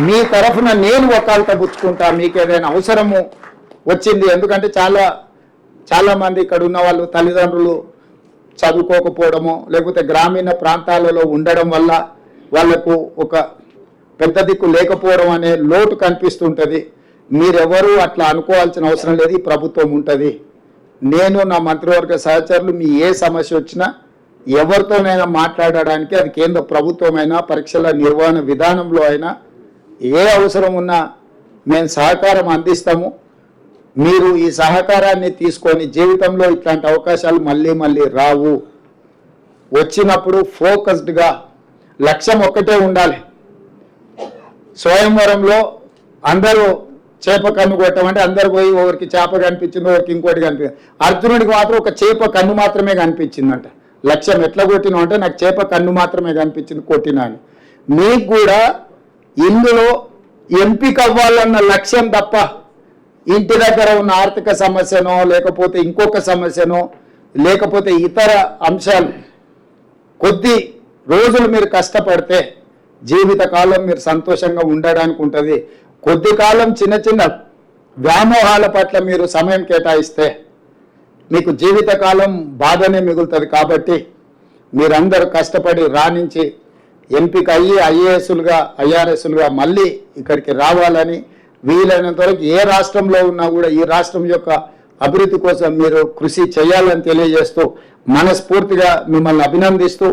మీ తరఫున నేను వకాలత పుచ్చుకుంటా, మీకు ఏదైనా అవసరము వచ్చింది. ఎందుకంటే చాలా మంది ఇక్కడ ఉన్న వాళ్ళు తల్లిదండ్రులు చదువుకోకపోవడము, లేకపోతే గ్రామీణ ప్రాంతాలలో ఉండడం వల్ల వాళ్లకు ఒక పెద్ద దిక్కు లేకపోవడం అనే లోటు కనిపిస్తుంటుంది. మీరెవరూ అట్లా అనుకోవాల్సిన అవసరం లేదు. ఈ ప్రభుత్వం ఉంటుంది. నేను నా మంత్రివర్గ సహచరులు మీ ఏ సమస్య వచ్చినా ఎవరితోనైనా మాట్లాడడానికి, అది కేంద్ర ప్రభుత్వమైనా పరీక్షల నిర్వహణ విధానంలో అయినా ఏ అవసరం ఉన్నా మేము సహకారం అందిస్తాము. మీరు ఈ సహకారాన్ని తీసుకొని జీవితంలో ఇట్లాంటి అవకాశాలు మళ్ళీ మళ్ళీ రావు. వచ్చినప్పుడు ఫోకస్డ్గా లక్ష్యం ఒక్కటే ఉండాలి. స్వయంవరంలో అందరూ చేప కన్ను కొట్టమంటే అందరు పోయి ఒకరికి చేప కనిపించింది, ఒకరికి ఇంకోటి కనిపించింది. అర్జునుడికి మాత్రం ఒక చేప కన్ను మాత్రమే కనిపించిందంట. లక్ష్యం ఎట్లా కొట్టినా అంటే నాకు చేప కన్ను మాత్రమే కనిపించింది కొట్టినా అని. మీకు కూడా ఇందులో ఎంపిక అవ్వాలన్న లక్ష్యం తప్ప ఇంటి దగ్గర ఉన్న ఆర్థిక సమస్యనో లేకపోతే ఇంకొక సమస్యనో లేకపోతే ఇతర అంశాలు, కొద్ది రోజులు మీరు కష్టపడితే జీవితకాలం మీరు సంతోషంగా ఉండడానికి ఉంటుంది. కొద్ది కాలం చిన్న చిన్న వ్యామోహాల పట్ల మీరు సమయం కేటాయిస్తే మీకు జీవితకాలం బాధనే మిగులుతుంది. కాబట్టి మీరందరూ కష్టపడి రాణించి ఎంపిక అయ్యి ఐఏఎస్లుగా ఐఆర్ఎస్లుగా మళ్ళీ ఇక్కడికి రావాలని, వీలైనంత వరకు ఏ రాష్ట్రంలో ఉన్నా కూడా ఈ రాష్ట్రం యొక్క అభివృద్ధి కోసం మీరు కృషి చేయాలని తెలియజేస్తూ మనస్ఫూర్తిగా మిమ్మల్ని అభినందిస్తూ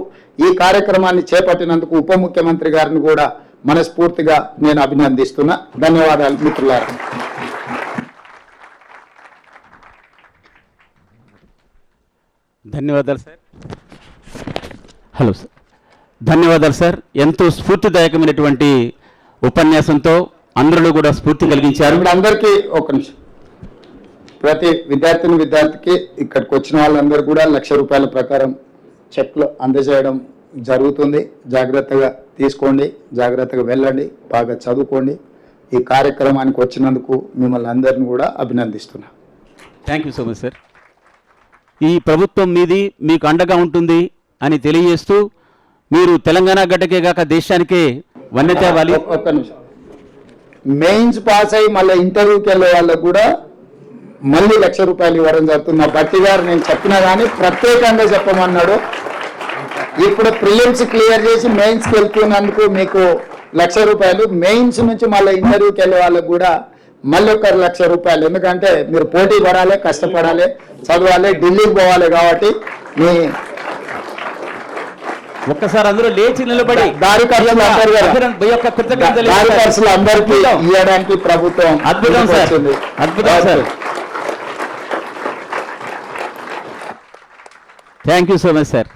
ఈ కార్యక్రమాన్ని చేపట్టినందుకు ఉప ముఖ్యమంత్రి గారిని కూడా మనస్ఫూర్తిగా నేను అభినందిస్తున్నా. ధన్యవాదాలు మిత్రులారా. ధన్యవాదాలు సార్. హలో సార్, ధన్యవాదాలు సార్. ఎంతో స్ఫూర్తిదాయకమైనటువంటి ఉపన్యాసంతో అందరూ కూడా స్ఫూర్తి కలిగించారు. ఇప్పుడు అందరికీ ఒక నిమిషం, ప్రతి విద్యార్థికి ఇక్కడికి వచ్చిన వాళ్ళందరూ కూడా ₹1,00,000 ప్రకారం చెక్లు అందజేయడం జరుగుతుంది. జాగ్రత్తగా తీసుకోండి, జాగ్రత్తగా వెళ్ళండి, బాగా చదువుకోండి. ఈ కార్యక్రమానికి వచ్చినందుకు మిమ్మల్ని అందరిని కూడా అభినందిస్తున్నా. Thank you so much sir. ఈ ప్రభుత్వం మీది, మీకు అండగా ఉంటుంది అని తెలియజేస్తూ మీరు తెలంగాణ గడ్డకే కాక దేశానికే వన్నె తేవాలి. ఒక్క నిమిషం, మెయిన్స్ పాస్ అయ్యి మళ్ళీ ఇంటర్వ్యూకి వెళ్ళే వాళ్ళకు కూడా మళ్ళీ ₹1,00,000 ఇవ్వడం జరుగుతుంది. మా భట్టి గారు నేను చెప్పినా కానీ ప్రత్యేకంగా చెప్పమన్నాడు. ఇప్పుడు ప్రిలిమ్స్ క్లియర్ చేసి మెయిన్స్కి వెళ్తున్నందుకు మీకు ₹1,00,000, మెయిన్స్ నుంచి మళ్ళీ ఇంటర్వ్యూకి వెళ్ళే వాళ్ళకు కూడా మళ్ళీ ఒక ₹1,00,000. ఎందుకంటే మీరు పోటీ పడాలి, కష్టపడాలి, చదవాలి, ఢిల్లీకి పోవాలి. కాబట్టి మీ ఒక్కసారి అందరూ లేచి నిలబడి దారి ఖర్చులు అందరికీ ఇవ్వడానికి ప్రభుత్వం అద్భుతం సార్, అద్భుతం sir. Thank you so much sir.